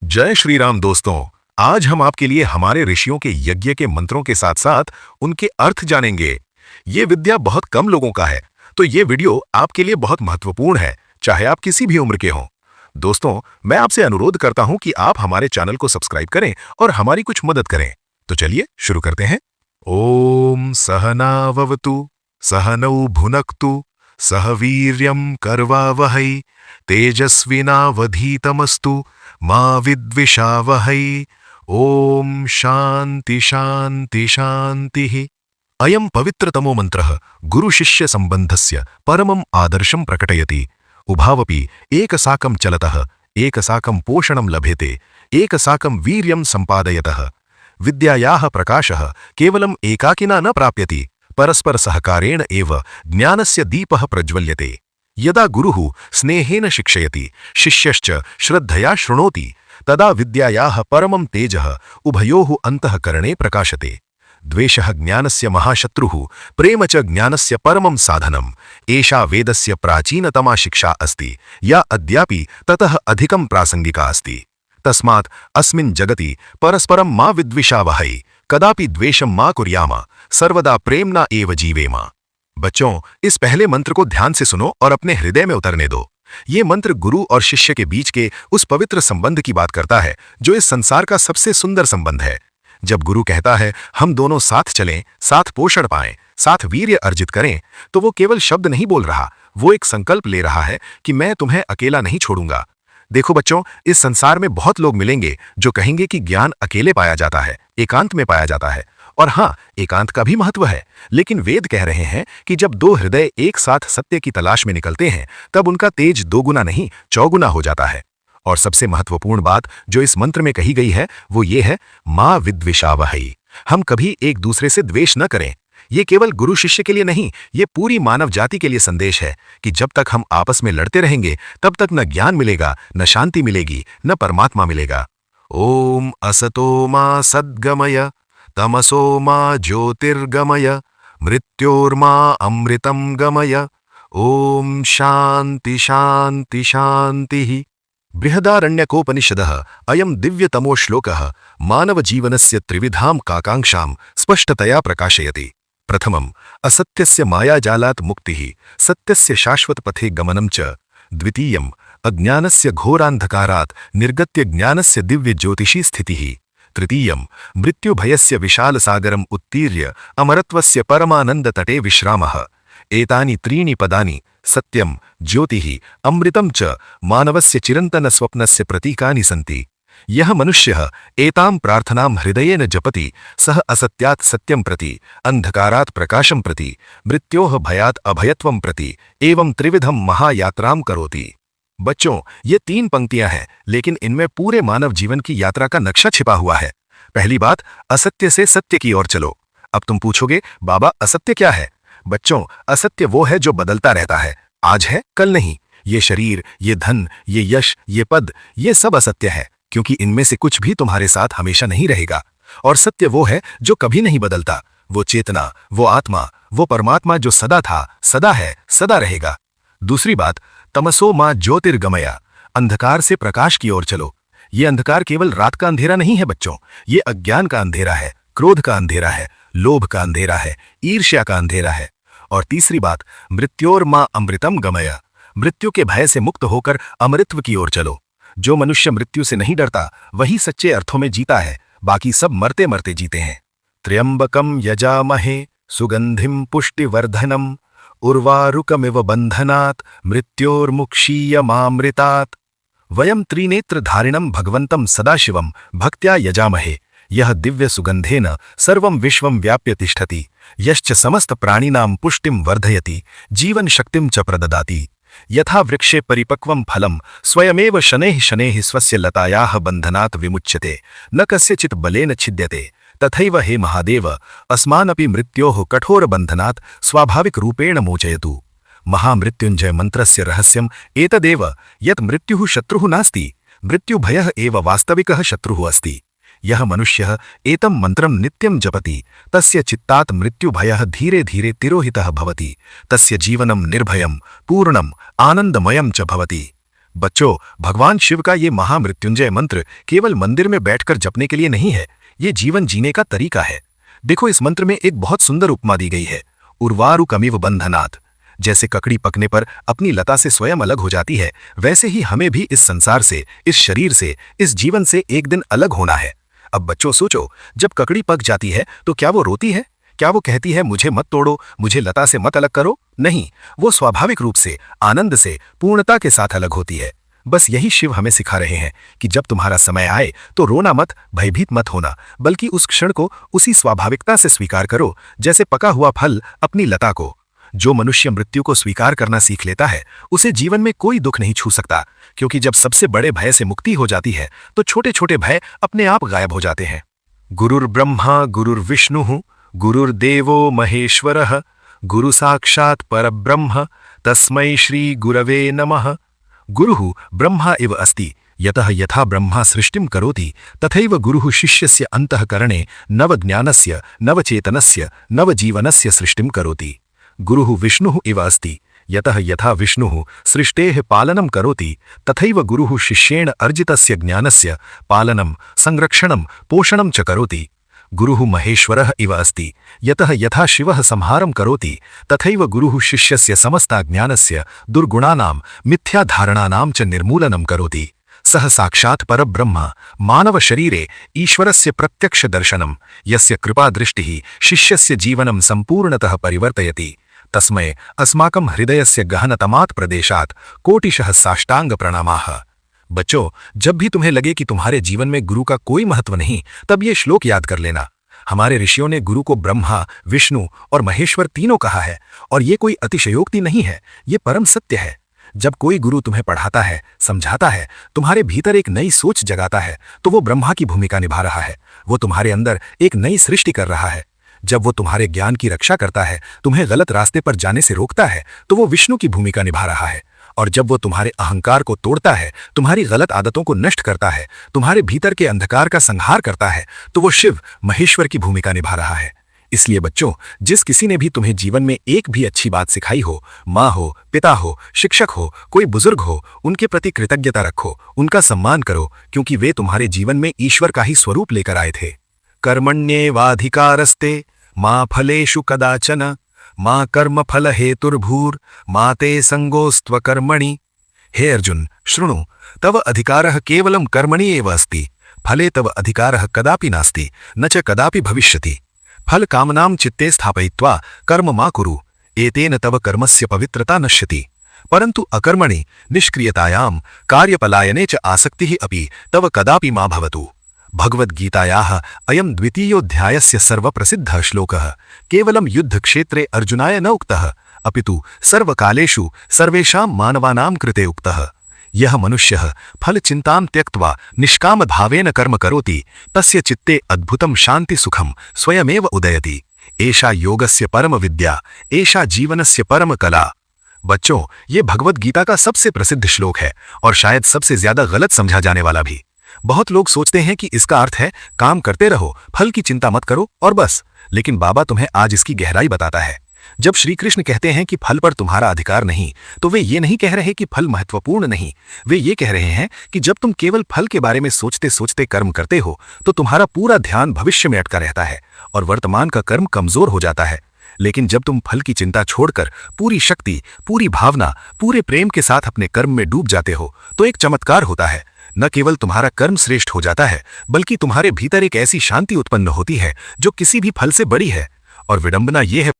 जय श्री राम दोस्तों। आज हम आपके लिए हमारे ऋषियों के यज्ञ के मंत्रों के साथ साथ उनके अर्थ जानेंगे। ये विद्या बहुत कम लोगों का है, तो ये वीडियो आपके लिए बहुत महत्वपूर्ण है, चाहे आप किसी भी उम्र के हों। दोस्तों, मैं आपसे अनुरोध करता हूं कि आप हमारे चैनल को सब्सक्राइब करें और हमारी कुछ मदद करें। तो चलिए शुरू करते हैं। ओम सहनाववतु सहनौ भुनक्तु सह वीर्यं करवावहै तेजस्विनावधीतमस्तु मा विद्विषावहै। ओम शांति शांति शांतिः। अयं पवित्रतमो मंत्रः गुरुशिष्य संबंधस्य परमम् आदर्शं प्रकटयति। उभावपि एकसाकं चलतः एकसाकं पोषणं लभेते एकसाकं वीर्यं संपादयतः। विद्यायाः प्रकाशः केवलम् एकाकिना न प्राप्यति, परस्पर सहकारेण एव ज्ञानस्य दीपः प्रज्वल्यते। यदा गुरुः स्नेहेन शिक्षयति शिष्यश्च श्रद्धया शृणोति तदा विद्यायाः परमं तेजः उभयोः अन्तःकरणे प्रकाशते। द्वेषः ज्ञानस्य महाशत्रुः, प्रेम च ज्ञानस्य परमं साधनम्। एषा वेदस्य प्राचीनतमा शिक्षा अस्ति, या अद्यापि ततः अधिकं प्रासंगिका अस्ति। तस्मात् अस्मिन् जगति परस्परं मा विद्विषावहै, कदापि द्वेषं मा कुर्याम, सर्वदा प्रेम्णा एव जीवेम। बच्चों, इस पहले मंत्र को ध्यान से सुनो और अपने हृदय में उतरने दो। ये मंत्र गुरु और शिष्य के बीच के उस पवित्र संबंध की बात करता है जो इस संसार का सबसे सुंदर संबंध है। जब गुरु कहता है हम दोनों साथ चलें, साथ पोषण पाएं, साथ वीर्य अर्जित करें, तो वो केवल शब्द नहीं बोल रहा, वो एक संकल्प ले रहा है कि मैं तुम्हें अकेला नहीं छोड़ूंगा। देखो बच्चों, इस संसार में बहुत लोग मिलेंगे जो कहेंगे कि ज्ञान अकेले पाया जाता है, एकांत में पाया जाता है। और हाँ, एकांत का भी महत्व है, लेकिन वेद कह रहे हैं कि जब दो हृदय एक साथ सत्य की तलाश में निकलते हैं तब उनका तेज दोगुना नहीं चौगुना हो जाता है। और सबसे महत्वपूर्ण बात जो इस मंत्र में कही गई है वो ये है, मां विद्विषावहै। हम कभी एक दूसरे से द्वेष न करें। ये केवल गुरु शिष्य के लिए नहीं, ये पूरी मानव जाति के लिए संदेश है कि जब तक हम आपस में लड़ते रहेंगे तब तक न ज्ञान मिलेगा, न शांति मिलेगी, न परमात्मा मिलेगा। ओम असतो मा सद्गमय तमसो मा ज्योतिर्गमय मृत्योर्मा अमृतं गमय। ओम शांति शांति शांतिः। बृहदारण्यकोपनिषदः अयं दिव्यतमो श्लोकः मानवजीवनस्य त्रिविधां काकांक्षां स्पष्टतया प्रकाशयति। प्रथमम्, असत्यस्य मायाजालात् मुक्तिः, सत्यस्य शाश्वतपथे गमनं च। द्वितीयम्, अज्ञानस्य घोरान्धकारात् निर्गत्य ज्ञानस्य दिव्यज्योतिषी स्थितिः। तृतीयम्, मृत्युभयस्य विशालसागरम् उत्तीर्य अमरत्वस्य परमानन्दतटे विश्रामः। एतानि त्रीणि पदानि सत्यं, ज्योतिः, अमृतं च मानवस्य चिरन्तनस्वप्नस्य प्रतीकानि सन्ति। यः मनुष्यः एतां प्रार्थनां हृदयेन जपति सः असत्यात् सत्यं प्रति, अन्धकारात् प्रकाशं प्रति, मृत्योः भयात् अभयत्वं प्रति एवं त्रिविधं महायात्रां करोति। बच्चों, ये तीन पंक्तियां हैं, लेकिन इनमें पूरे मानव जीवन की यात्रा का नक्शा छिपा हुआ है। पहली बात, असत्य से सत्य की ओर चलो। अब तुम पूछोगे, बाबा असत्य क्या है? बच्चों, असत्य वो है जो बदलता रहता है, आज है कल नहीं। ये शरीर, ये धन, ये यश, ये पद, ये सब असत्य है, क्योंकि इनमें से कुछ भी तुम्हारे साथ हमेशा नहीं रहेगा। और सत्य वो है जो कभी नहीं बदलता, वो चेतना, वो आत्मा, वो परमात्मा जो सदा था, सदा है, सदा रहेगा। दूसरी बात, तमसो मा ज्योतिर्गमया, अंधकार से प्रकाश की ओर चलो। ये अंधकार केवल रात का अंधेरा नहीं है बच्चों, ये अज्ञान का अंधेरा है, क्रोध का अंधेरा है, लोभ का अंधेरा है, ईर्ष्या का अंधेरा है। और तीसरी बात, मृत्योर्मा अमृतम गमय, मृत्यु के भय से मुक्त होकर अमृतत्व की ओर चलो। जो मनुष्य मृत्यु से नहीं डरता वही सच्चे अर्थों में जीता है, बाकी सब मरते मरते जीते हैं। त्र्यंबकम यजामहे सुगंधिम पुष्टिवर्धनम उर्वारुकमिव बंधनात् मृत्योर्मुक्षीयमामृतात्। वयम त्रिनेत्रधारिणं भगवन्तं सदाशिवं भक्त्या यजामहे, यह दिव्य सुगंधेन सर्वं विश्वं व्याप्य तिष्ठति, यश्च समस्त प्राणिनां पुष्टिं वर्धयति, जीवन शक्तिं च प्रददाति। यथा वृक्षे परिपक्वं फलं स्वयमेव शनैः शनैः स्वस्य लतायाः बन्धनात् विमुच्यते, न कस्यचित् बलेन छिद्यते, तथैव हे महादेव अस्मानपि मृत्योः कठोरबन्धनात् स्वाभाविक रूपेण मोचयतु। महामृत्युञ्जय मंत्रस्य रहस्यम् एतदेव यत् मृत्युः शत्रुः नास्ति, मृत्युभयः एव वास्तविकः शत्रुः अस्ति। यह मनुष्यः एतं मंत्रं नित्यं जपति तस्य चित्तात् मृत्युभयः धीरे धीरे तिरोहितः भवति, तस्य जीवनं निर्भयं पूर्णम् आनन्दमयं च भवति। बच्चों, भगवान शिव का ये महामृत्युंजय मंत्र केवल मंदिर में बैठकर जपने के लिए नहीं है, ये जीवन जीने का तरीका है। देखो, इस मंत्र में एक बहुत सुंदर उपमा दी गई है, उर्वारुकमिव बंधनात्। जैसे ककड़ी पकने पर अपनी लता से स्वयं अलग हो जाती है, वैसे ही हमें भी इस संसार से, इस शरीर से, इस जीवन से एक दिन अलग होना है। अब बच्चों सोचो, जब ककड़ी पक जाती है तो क्या वो रोती है? क्या वो कहती है मुझे मत तोड़ो, मुझे लता से मत अलग करो? नहीं, वो स्वाभाविक रूप से, आनंद से, पूर्णता के साथ अलग होती है। बस यही शिव हमें सिखा रहे हैं कि जब तुम्हारा समय आए तो रोना मत, भयभीत मत होना, बल्कि उस क्षण को उसी स्वाभाविकता से स्वीकार करो जैसे पका हुआ फल अपनी लता को। जो मनुष्य मृत्यु को स्वीकार करना सीख लेता है, उसे जीवन में कोई दुख नहीं छू सकता, क्योंकि जब सबसे बड़े भय से मुक्ति हो जाती है तो छोटे छोटे भय अपने आप गायब हो जाते हैं। गुरुर्ब्रह्मा गुरुर्विष्णुः गुरुर्देवो महेश्वरः गुरु साक्षात् परब्रह्म तस्मै श्री गुरवे नमः। गुरुः ब्रह्मा इव अस्ति, यतः यथा ब्रह्मा सृष्टिं करोति तथैव गुरुः शिष्यस्य अन्तःकरणे नवज्ञानस्य, नवचेतनस्य, नवजीवनस्य सृष्टिं करोति। गुरुः विष्णुः इव अस्ति, यतः यथा विष्णुः सृष्टेः पालनं करोति तथैव गुरुः शिष्येण अर्जितस्य ज्ञानस्य पालनं, संरक्षणं, पोषणं च करोति। गुरुः महेश्वरः इव अस्ति, यतः यथा शिवः संहारं करोति तथैव गुरुः शिष्यस्य समस्ताज्ञानस्य, दुर्गुणानां, मिथ्याधारणानां च निर्मूलनं करोति। सः साक्षात् परब्रह्म, मानव शरीरे ईश्वरस्य प्रत्यक्ष दर्शनं, यस्य कृपादृष्टिः शिष्यस्य जीवनं संपूर्णतः परिवर्तयति। तस्मै अस्माकं हृदयस्य गहनतमात् प्रदेशात् कोटिशः साष्टांग प्रणामाः। बच्चों, जब भी तुम्हें लगे कि तुम्हारे जीवन में गुरु का कोई महत्व नहीं, तब ये श्लोक याद कर लेना। हमारे ऋषियों ने गुरु को ब्रह्मा, विष्णु और महेश्वर तीनों कहा है, और ये कोई अतिशयोक्ति नहीं है, ये परम सत्य है। जब कोई गुरु तुम्हें पढ़ाता है, समझाता है, तुम्हारे भीतर एक नई सोच जगाता है, तो वो ब्रह्मा की भूमिका निभा रहा है। वो तुम्हारे अंदर एक नई सृष्टि कर रहा है। जब वो तुम्हारे ज्ञान की रक्षा करता है, तुम्हें गलत रास्ते पर जाने से रोकता है, तो वो विष्णु की भूमिका निभा रहा है। और जब वो तुम्हारे अहंकार को तोड़ता है, तुम्हारी गलत आदतों को नष्ट करता है, तुम्हारे भीतर के अंधकार का संहार करता है, तो वो शिव, महेश्वर की भूमिका निभा रहा है। इसलिए बच्चों, जिस किसी ने भी तुम्हें जीवन में एक भी अच्छी बात सिखाई हो, माँ हो, पिता हो, शिक्षक हो, कोई बुजुर्ग हो, उनके प्रति कृतज्ञता रखो, उनका सम्मान करो, क्योंकि वे तुम्हारे जीवन में ईश्वर का ही स्वरूप लेकर आए थे। कर्मण्येवाधिकारस्ते मा फलेषु कदाचन मा कर्म फल हेतुर्भूर मा ते संगोस्त्व कर्मणि। हे अर्जुन, शृणु, तव अधिकारः केवलं कर्मणि एव अस्ति, फले तव अधिकारः कदापि नास्ति, न च कदापि भविष्यति। फल कामनां चित्ते स्थापयित्वा कर्म मा कुरु, एतेन तव कर्मस्य पवित्रता नश्यति। परन्तु अकर्मणि, निष्क्रियतायां, कार्यपलायने च आसक्तिः अपि तव कदापि मा भवतु। भगवद्गीतायाः अयं द्वितीयोऽध्यायस्य सर्वप्रसिद्धः श्लोकः केवलं युद्धक्षेत्रे अर्जुनाय न उक्तः, अपितु सर्वकालेषु सर्वेषां मानवानां कृते उक्तः। यह मनुष्यः फलचिन्तां त्यक्त्वा निष्कामभावेन कर्म करोति, तस्य चित्ते अद्भुतं शान्तिसुखं स्वयमेव उदयति। एषा योगस्य परम विद्या, एषा जीवनस्य परम कला। बच्चों, ये भगवद गीता का सबसे प्रसिद्ध श्लोक है और शायद सबसे ज्यादा गलत समझा जाने वाला भी। बहुत लोग सोचते हैं कि इसका अर्थ है काम करते रहो, फल की चिंता मत करो और बस। लेकिन बाबा तुम्हें आज इसकी गहराई बताता है। जब श्री कृष्ण कहते हैं कि फल पर तुम्हारा अधिकार नहीं, तो वे ये नहीं कह रहे कि फल महत्वपूर्ण नहीं। वे ये कह रहे हैं कि जब तुम केवल फल के बारे में सोचते सोचते कर्म करते हो, तो तुम्हारा पूरा ध्यान भविष्य में अटका रहता है और वर्तमान का कर्म कमजोर हो जाता है। लेकिन जब तुम फल की चिंता छोड़कर पूरी शक्ति, पूरी भावना, पूरे प्रेम के साथ अपने कर्म में डूब जाते हो, तो एक चमत्कार होता है। न केवल तुम्हारा कर्म श्रेष्ठ हो जाता है, बल्कि तुम्हारे भीतर एक ऐसी शांति उत्पन्न होती है जो किसी भी फल से बड़ी है। और विडंबना ये है